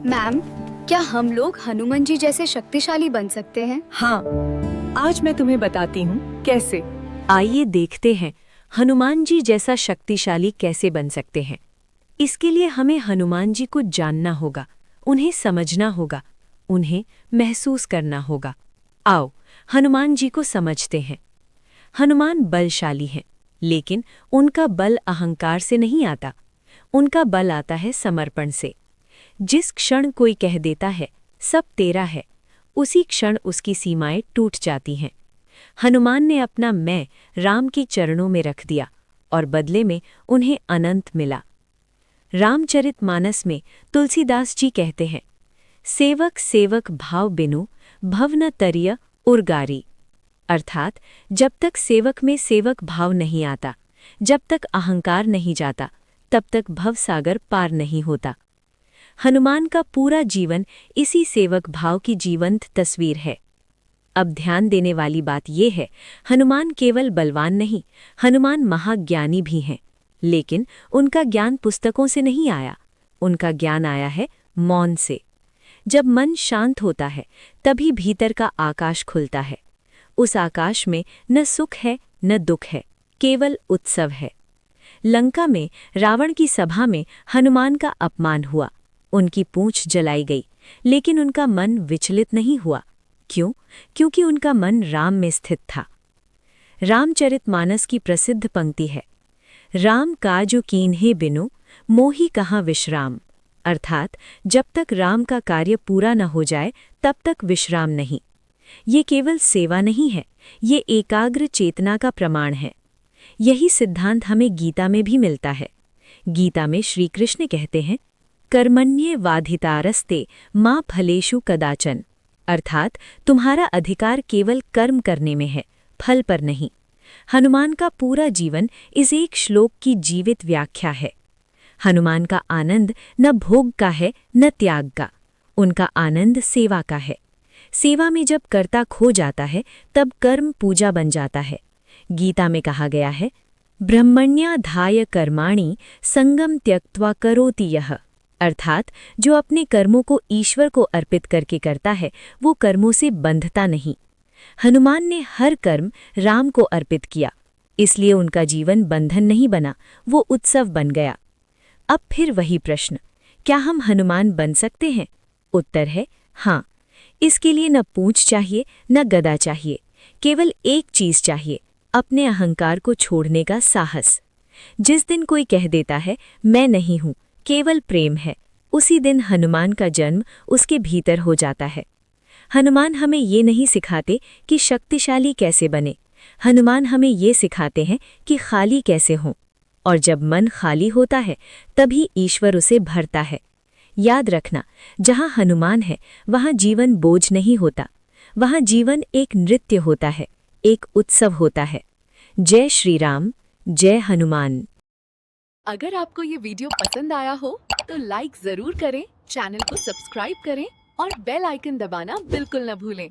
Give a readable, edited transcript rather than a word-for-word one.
Ma'am, क्या हम लोग हनुमान जी जैसे शक्तिशाली बन सकते हैं? हाँ, आज मैं तुम्हें बताती हूँ कैसे। आइए देखते हैं हनुमान जी जैसा शक्तिशाली कैसे बन सकते हैं। इसके लिए हमें हनुमान जी को जानना होगा, उन्हें समझना होगा, उन्हें महसूस करना होगा। आओ हनुमान जी को समझते हैं। हनुमान बलशाली हैं, लेकिन उनका बल अहंकार से नहीं आता। उनका बल आता है समर्पण से। जिस क्षण कोई कह देता है सब तेरा है, उसी क्षण उसकी सीमाएं टूट जाती हैं। हनुमान ने अपना मैं राम के चरणों में रख दिया और बदले में उन्हें अनंत मिला। रामचरितमानस में तुलसीदास जी कहते हैं, सेवक सेवक भाव बिनु भव न तरिय उर्गारी। अर्थात जब तक सेवक में सेवक भाव नहीं आता, जब तक अहंकार नहीं जाता, तब तक भवसागर पार नहीं होता। हनुमान का पूरा जीवन इसी सेवक भाव की जीवंत तस्वीर है। अब ध्यान देने वाली बात यह है, हनुमान केवल बलवान नहीं, हनुमान महाज्ञानी भी हैं। लेकिन उनका ज्ञान पुस्तकों से नहीं आया, उनका ज्ञान आया है मौन से। जब मन शांत होता है तभी भीतर का आकाश खुलता है। उस आकाश में न सुख है न दुख है, केवल उत्सव है। लंका में रावण की सभा में हनुमान का अपमान हुआ, उनकी पूंछ जलाई गई, लेकिन उनका मन विचलित नहीं हुआ। क्यों? क्योंकि उनका मन राम में स्थित था। रामचरितमानस की प्रसिद्ध पंक्ति है, राम काजु कीन्हे बिनु मोहि कहाँ विश्राम। अर्थात जब तक राम का कार्य पूरा न हो जाए तब तक विश्राम नहीं। ये केवल सेवा नहीं है, ये एकाग्र चेतना का प्रमाण है। यही सिद्धांत हमें गीता में भी मिलता है। गीता में श्री कृष्ण कहते हैं, कर्मण्ये वाधितारस्ते मां फलेषु कदाचन। अर्थात तुम्हारा अधिकार केवल कर्म करने में है, फल पर नहीं। हनुमान का पूरा जीवन इस एक श्लोक की जीवित व्याख्या है। हनुमान का आनंद न भोग का है न त्याग का, उनका आनंद सेवा का है। सेवा में जब कर्ता खो जाता है तब कर्म पूजा बन जाता है। गीता में कहा गया है, ब्रह्मण्याधाय कर्माणि संगम त्यक्त्वा करोति यः। अर्थात जो अपने कर्मों को ईश्वर को अर्पित करके करता है वो कर्मों से बंधता नहीं। हनुमान ने हर कर्म राम को अर्पित किया, इसलिए उनका जीवन बंधन नहीं बना, वो उत्सव बन गया। अब फिर वही प्रश्न, क्या हम हनुमान बन सकते हैं? उत्तर है हाँ। इसके लिए न पूंछ चाहिए न गदा चाहिए, केवल एक चीज चाहिए, अपने अहंकार को छोड़ने का साहस। जिस दिन कोई कह देता है मैं नहीं हूं, केवल प्रेम है, उसी दिन हनुमान का जन्म उसके भीतर हो जाता है। हनुमान हमें ये नहीं सिखाते कि शक्तिशाली कैसे बने, हनुमान हमें ये सिखाते हैं कि खाली कैसे हों। और जब मन खाली होता है तभी ईश्वर उसे भरता है। याद रखना, जहाँ हनुमान है वहाँ जीवन बोझ नहीं होता, वहाँ जीवन एक नृत्य होता है, एक उत्सव होता है। जय श्री राम, जय हनुमान। अगर आपको ये वीडियो पसंद आया हो तो लाइक जरूर करें, चैनल को सब्सक्राइब करें और बेल आइकन दबाना बिल्कुल न भूलें।